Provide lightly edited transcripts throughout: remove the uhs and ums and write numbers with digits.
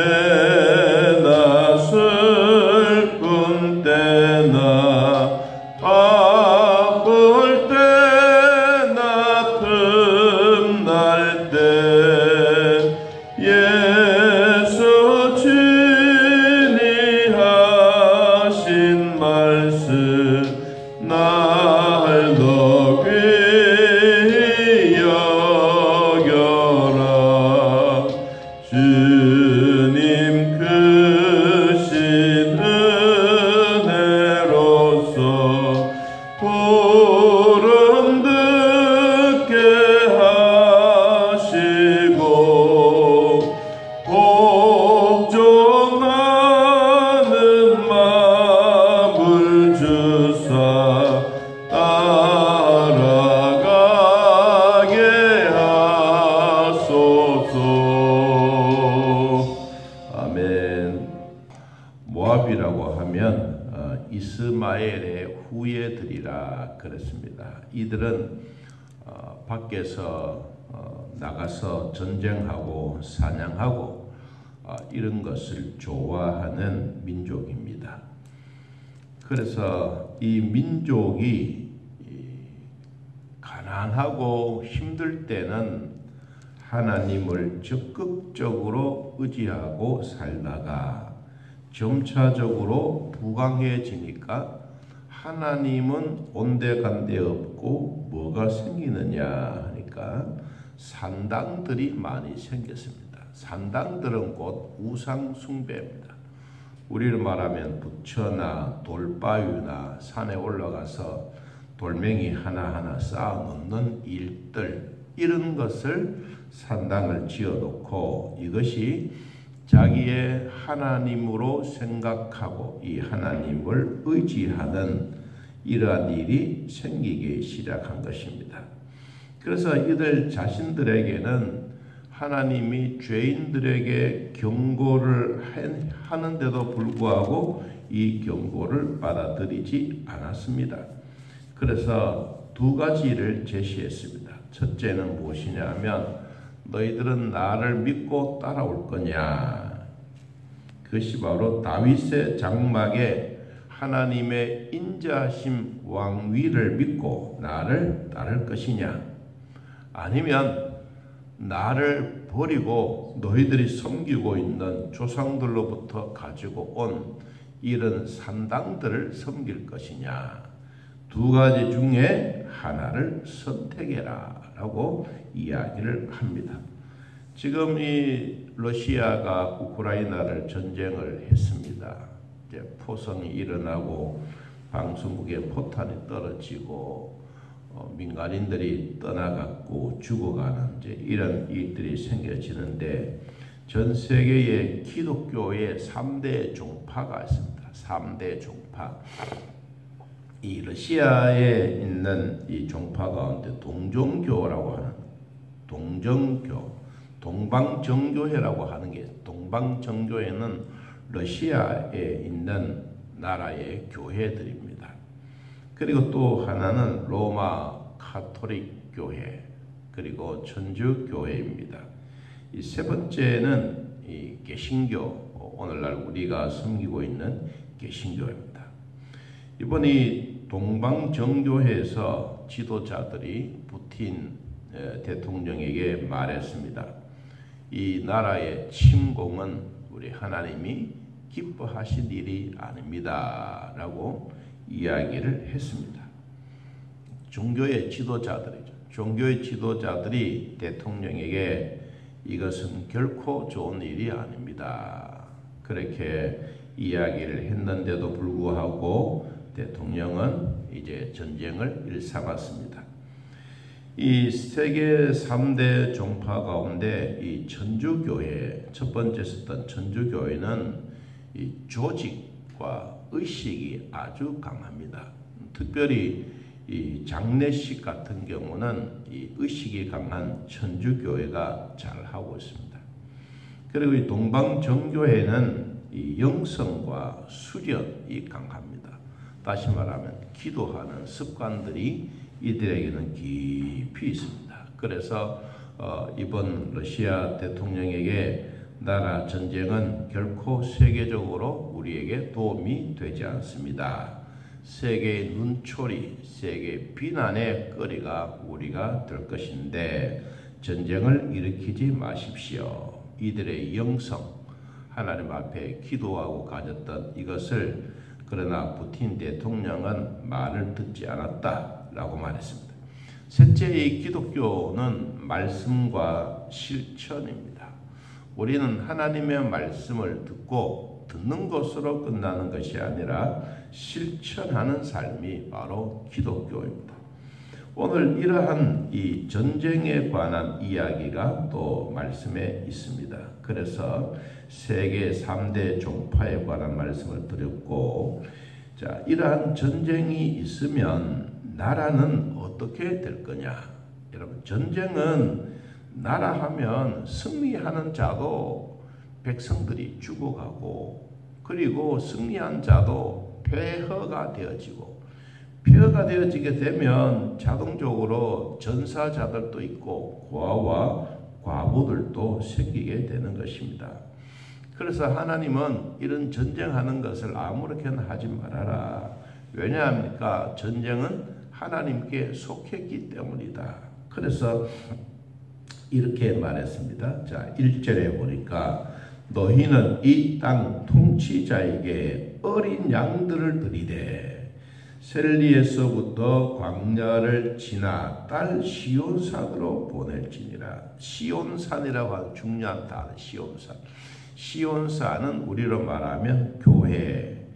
때나 슬픈 때나 아플 때나 틈날 때 예수 친히 하신 말씀 날 더 귀히 여겨라. 주님 크신 은혜로서 부름 듣게 하시고 복종하는 마음을 주사 따라가게 하소서. 아멘. 모압이라고 하면 이스마엘의 후예들이라 그랬습니다. 이들은 밖에서 나가서 전쟁하고 사냥하고 이런 것을 좋아하는 민족입니다. 그래서 이 민족이 가난하고 힘들 때는 하나님을 적극적으로 의지하고 살다가 점차적으로 부강해지니까 하나님은 온데간데 없고 뭐가 생기느냐 하니까 산당들이 많이 생겼습니다. 산당들은 곧 우상 숭배입니다. 우리를 말하면 부처나 돌바위나 산에 올라가서 돌멩이 하나하나 쌓아놓는 일들, 이런 것을 산당을 지어놓고 이것이 자기의 하나님으로 생각하고 이 하나님을 의지하는 이러한 일이 생기기 시작한 것입니다. 그래서 이들 자신들에게는 하나님이 죄인들에게 경고를 하는데도 불구하고 이 경고를 받아들이지 않았습니다. 그래서 두 가지를 제시했습니다. 첫째는 무엇이냐 하면 너희들은 나를 믿고 따라올 거냐. 그것이 바로 다윗의 장막에 하나님의 인자하심 왕위를 믿고 나를 따를 것이냐, 아니면 나를 버리고 너희들이 섬기고 있는 조상들로부터 가지고 온 이런 산당들을 섬길 것이냐. 두 가지 중에 하나를 선택해라 라고 이야기를 합니다. 지금 이 러시아가 우크라이나를 전쟁을 했습니다. 이제 포성이 일어나고 방수무게 포탄이 떨어지고 민간인들이 떠나갔고 죽어가는 이제 이런 일들이 생겨지는데 전 세계의 기독교의 3대 종파가 있습니다. 3대 종파. 이 러시아에 있는 이 종파 가운데 동정교라고 하는 동정교, 동방정교회라고 하는 게, 동방정교회는 러시아에 있는 나라의 교회들입니다. 그리고 또 하나는 로마 카톨릭 교회, 그리고 천주교회입니다. 이 세 번째는 이 개신교, 오늘날 우리가 섬기고 있는 개신교입니다. 이번 이 동방정교회에서 지도자들이 푸틴 대통령에게 말했습니다. 이 나라의 침공은 우리 하나님이 기뻐하신 일이 아닙니다 라고 이야기를 했습니다. 종교의 지도자들이죠. 종교의 지도자들이 대통령에게 이것은 결코 좋은 일이 아닙니다 그렇게 이야기를 했는데도 불구하고 대통령은 이제 전쟁을 일삼았습니다. 이 세계 3대 종파 가운데 이 천주교회, 첫 번째 썼던 천주교회는 이 조직과 의식이 아주 강합니다. 특별히 이 장례식 같은 경우는 이 의식이 강한 천주교회가 잘 하고 있습니다. 그리고 이 동방정교회는 이 영성과 수련이 강합니다. 다시 말하면 기도하는 습관들이 이들에게는 깊이 있습니다. 그래서 이번 러시아 대통령에게 나라 전쟁은 결코 세계적으로 우리에게 도움이 되지 않습니다. 세계의 눈초리, 세계의 비난의 거리가 우리가 될 것인데 전쟁을 일으키지 마십시오. 이들의 영성, 하나님 앞에 기도하고 가졌던 이것을 그러나 푸틴 대통령은 말을 듣지 않았다라고 말했습니다. 셋째의 기독교는 말씀과 실천입니다. 우리는 하나님의 말씀을 듣는 것으로 끝나는 것이 아니라 실천하는 삶이 바로 기독교입니다. 오늘 이러한 이 전쟁에 관한 이야기가 또 말씀에 있습니다. 그래서 세계 3대 종파에 관한 말씀을 드렸고, 자, 이러한 전쟁이 있으면 나라는 어떻게 될 거냐? 여러분, 전쟁은 나라 하면 승리하는 자도 백성들이 죽어가고, 그리고 승리한 자도 폐허가 되어지고, 폐허가 되어지게 되면 자동적으로 전사자들도 있고 고아와 과부들도 생기게 되는 것입니다. 그래서 하나님은 이런 전쟁하는 것을 아무렇게나 하지 말아라. 왜냐합니까? 전쟁은 하나님께 속했기 때문이다. 그래서 이렇게 말했습니다. 자, 1절에 보니까 너희는 이 땅 통치자에게 어린 양들을 드리되 셀리에서부터 광야를 지나 딸 시온산으로 보낼지니라. 시온산이라고 하는 중요한 단어, 시온산. 시온산은 우리로 말하면 교회,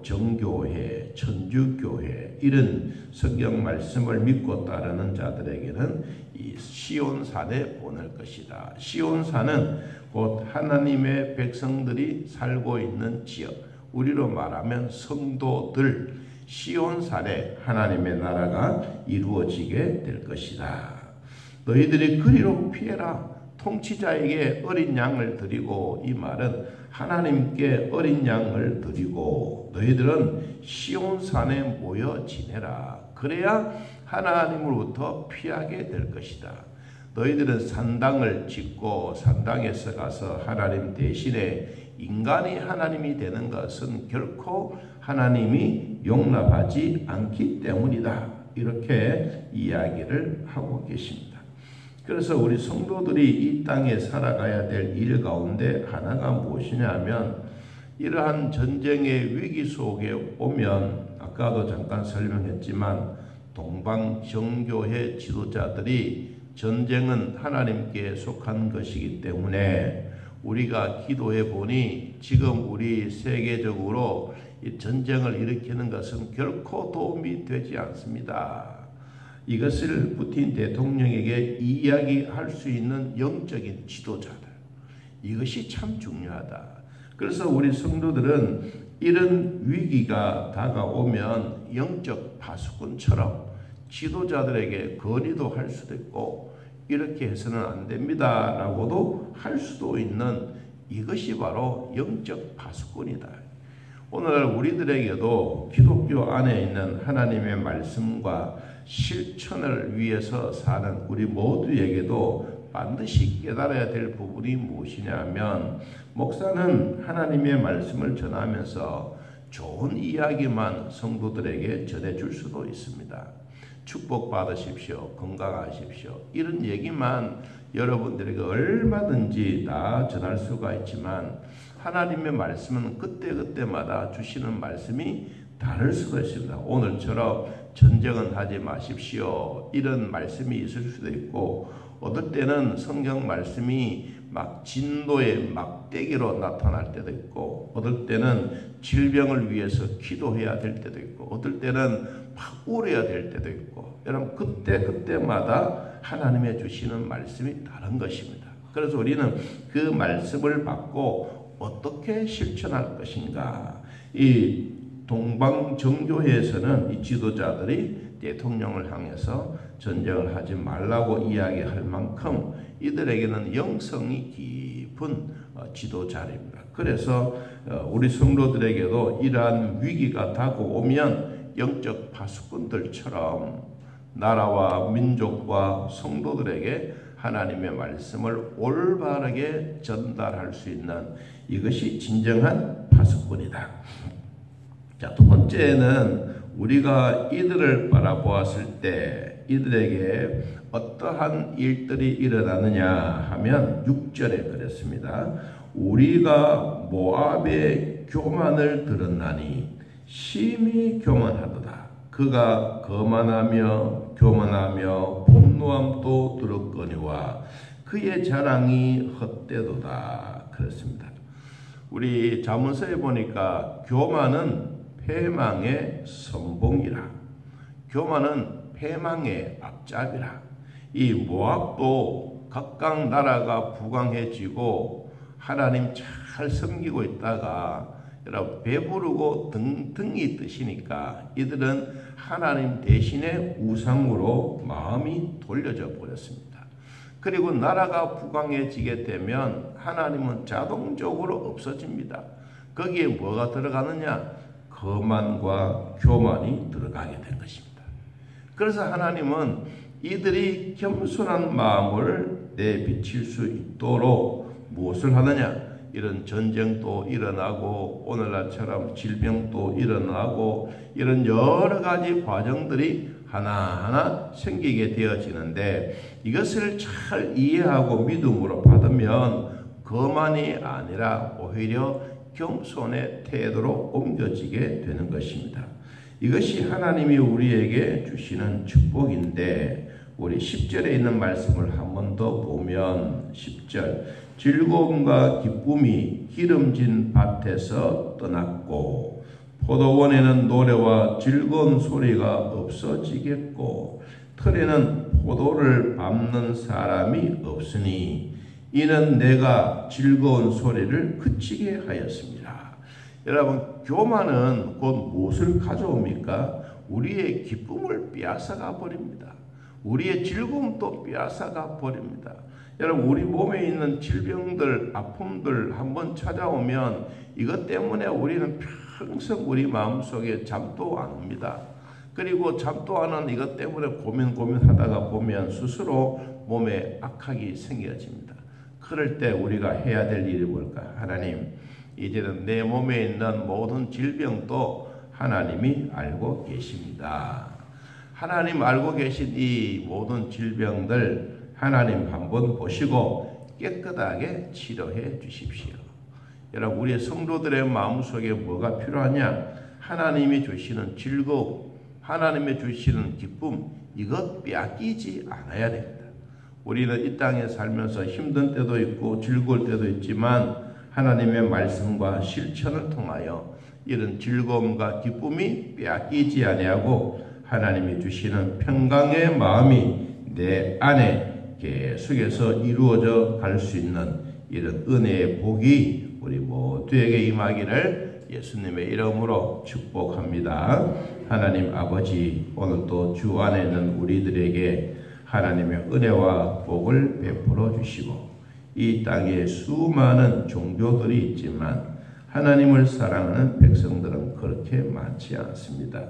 정교회, 천주교회 이런 성경 말씀을 믿고 따르는 자들에게는 이 시온산에 보낼 것이다. 시온산은 곧 하나님의 백성들이 살고 있는 지역, 우리로 말하면 성도들, 시온산에 하나님의 나라가 이루어지게 될 것이다. 너희들이 그리로 피해라. 통치자에게 어린 양을 드리고, 이 말은 하나님께 어린 양을 드리고 너희들은 시온산에 모여 지내라. 그래야 하나님으로부터 피하게 될 것이다. 너희들은 산당을 짓고 산당에서 가서 하나님 대신에 인간이 하나님이 되는 것은 결코 하나님이 용납하지 않기 때문이다. 이렇게 이야기를 하고 계십니다. 그래서 우리 성도들이 이 땅에 살아가야 될 일 가운데 하나가 무엇이냐 하면, 이러한 전쟁의 위기 속에 오면 아까도 잠깐 설명했지만 동방정교회 지도자들이 전쟁은 하나님께 속한 것이기 때문에 우리가 기도해 보니 지금 우리 세계적으로 이 전쟁을 일으키는 것은 결코 도움이 되지 않습니다. 이것을 푸틴 대통령에게 이야기할 수 있는 영적인 지도자들, 이것이 참 중요하다. 그래서 우리 성도들은 이런 위기가 다가오면 영적 파수꾼처럼 지도자들에게 건의도 할 수도 있고, 이렇게 해서는 안 됩니다 라고도 할 수도 있는, 이것이 바로 영적 파수꾼이다. 오늘 우리들에게도 기독교 안에 있는 하나님의 말씀과 실천을 위해서 사는 우리 모두에게도 반드시 깨달아야 될 부분이 무엇이냐면, 목사는 하나님의 말씀을 전하면서 좋은 이야기만 성도들에게 전해줄 수도 있습니다. 축복 받으십시오, 건강하십시오, 이런 얘기만 여러분들에게 얼마든지 다 전할 수가 있지만, 하나님의 말씀은 그때그때마다 주시는 말씀이 다를 수도 있습니다. 오늘처럼 전쟁은 하지 마십시오, 이런 말씀이 있을 수도 있고, 어떨 때는 성경 말씀이 막 진노의 막대기로 나타날 때도 있고, 어떨 때는 질병을 위해서 기도해야 될 때도 있고, 어떨 때는 막 울어야 될 때도 있고, 여러분 그때마다 하나님의 주시는 말씀이 다른 것입니다. 그래서 우리는 그 말씀을 받고 어떻게 실천할 것인가. 이 동방정교회에서는 이 지도자들이 대통령을 향해서 전쟁을 하지 말라고 이야기할 만큼 이들에게는 영성이 깊은 지도자입니다. 그래서 우리 성도들에게도 이러한 위기가 다가오면 영적 파수꾼들처럼 나라와 민족과 성도들에게 하나님의 말씀을 올바르게 전달할 수 있는 이것이 진정한 파수꾼이다. 자, 두 번째는 우리가 이들을 바라보았을 때 이들에게 어떠한 일들이 일어나느냐 하면 6절에 그랬습니다. 우리가 모압의 교만을 들었나니 심히 교만하도다. 그가 거만하며 교만하며 분노함도 들었거니와 그의 자랑이 헛되도다. 그렇습니다. 우리 자문서에 보니까 교만은 패망의 선봉이라, 교만은 패망의 앞잡이라. 이 모압도 각각 나라가 부강해지고 하나님 잘 섬기고 있다가 여러분 배부르고 등이 뜨시니까 이들은 하나님 대신에 우상으로 마음이 돌려져 버렸습니다. 그리고 나라가 부강해지게 되면 하나님은 자동적으로 없어집니다. 거기에 뭐가 들어가느냐? 거만과 교만이 들어가게 된 것입니다. 그래서 하나님은 이들이 겸손한 마음을 내비칠 수 있도록 무엇을 하느냐? 이런 전쟁도 일어나고 오늘날처럼 질병도 일어나고 이런 여러 가지 과정들이 하나하나 생기게 되어지는데 이것을 잘 이해하고 믿음으로 받으면 거만이 아니라 오히려 겸손의 태도로 옮겨지게 되는 것입니다. 이것이 하나님이 우리에게 주시는 축복인데 우리 10절에 있는 말씀을 한 번 더 보면 10절 즐거움과 기쁨이 기름진 밭에서 떠났고 포도원에는 노래와 즐거운 소리가 없어지겠고 틀에는 포도를 밟는 사람이 없으니 이는 내가 즐거운 소리를 그치게 하였습니다. 여러분 교만은 곧 무엇을 가져옵니까? 우리의 기쁨을 빼앗아가 버립니다. 우리의 즐거움도 빼앗아가 버립니다. 여러분 우리 몸에 있는 질병들, 아픔들 한번 찾아오면 이것 때문에 우리는 평생 우리 마음속에 잠도 안 옵니다. 그리고 잠도 안 오는 이것 때문에 고민하다가 보면 스스로 몸에 악하기 생겨집니다. 그럴 때 우리가 해야 될 일이 뭘까? 하나님, 이제는 내 몸에 있는 모든 질병도 하나님이 알고 계십니다. 하나님 알고 계신 이 모든 질병들 하나님 한번 보시고 깨끗하게 치료해 주십시오. 여러분 우리의 성도들의 마음속에 뭐가 필요하냐? 하나님이 주시는 즐거움, 하나님이 주시는 기쁨, 이것 빼앗기지 않아야 됩니다. 우리는 이 땅에 살면서 힘든 때도 있고 즐거울 때도 있지만 하나님의 말씀과 실천을 통하여 이런 즐거움과 기쁨이 빼앗기지 아니하고 하나님이 주시는 평강의 마음이 내 안에 계속해서 이루어져 갈 수 있는 이런 은혜의 복이 우리 모두에게 임하기를 예수님의 이름으로 축복합니다. 하나님 아버지, 오늘도 주 안에 있는 우리들에게 하나님의 은혜와 복을 베풀어 주시고 이 땅에 수많은 종교들이 있지만 하나님을 사랑하는 백성들은 그렇게 많지 않습니다.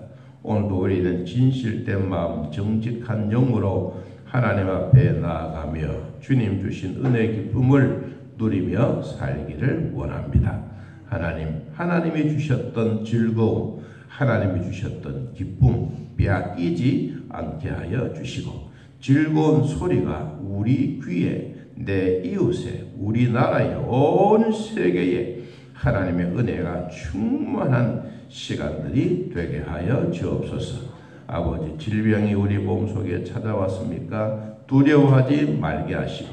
오늘도 우리는 진실된 마음, 정직한 영으로 하나님 앞에 나아가며 주님 주신 은혜 기쁨을 누리며 살기를 원합니다. 하나님이 주셨던 즐거움, 하나님이 주셨던 기쁨 빼앗기지 않게 하여 주시고 즐거운 소리가 우리 귀에, 내 이웃에, 우리나라에, 온 세계에 하나님의 은혜가 충만한 시간들이 되게 하여 주옵소서. 아버지, 질병이 우리 몸속에 찾아왔습니까? 두려워하지 말게 하시고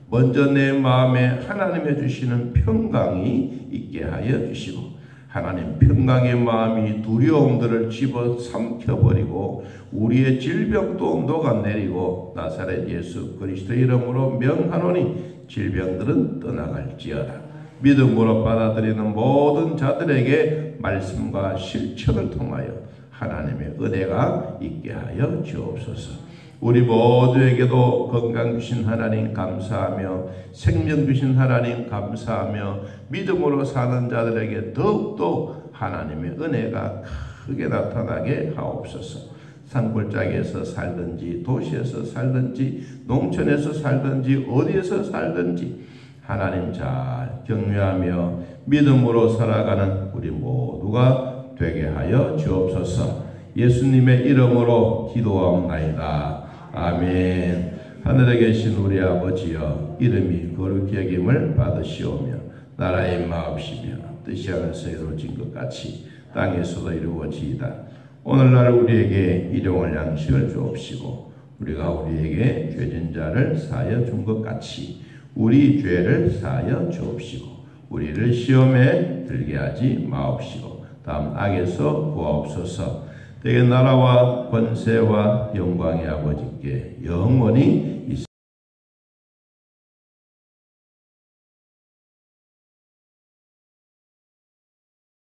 먼저 내 마음에 하나님의 주시는 평강이 있게 하여 주시고 하나님 평강의 마음이 두려움들을 집어삼켜버리고 우리의 질병도 녹아내리고 나사렛 예수 그리스도의 이름으로 명하노니 질병들은 떠나갈지어다. 믿음으로 받아들이는 모든 자들에게 말씀과 실천을 통하여 하나님의 은혜가 있게 하여 주옵소서. 우리 모두에게도 건강 주신 하나님 감사하며 생명 주신 하나님 감사하며 믿음으로 사는 자들에게 더욱더 하나님의 은혜가 크게 나타나게 하옵소서. 산골짜기에서 살든지 도시에서 살든지 농촌에서 살든지 어디에서 살든지 하나님 잘 경외하며 믿음으로 살아가는 우리 모두가 되게 하여 주옵소서. 예수님의 이름으로 기도하옵나이다. 아멘. 하늘에 계신 우리 아버지여, 이름이 거룩히 여김을 받으시오며 나라의 임하옵시며 뜻이 하늘에서 이루어진 것 같이 땅에서도 이루어지이다. 오늘날 우리에게 일용할 양식을 주옵시고 우리가 우리에게 죄진 자를 사하여 준 것 같이 우리 죄를 사하여 주옵시고 우리를 시험에 들게 하지 마옵시고 다음 악에서 구하옵소서. 되게 나라와 권세와 영광의 아버지께 영원히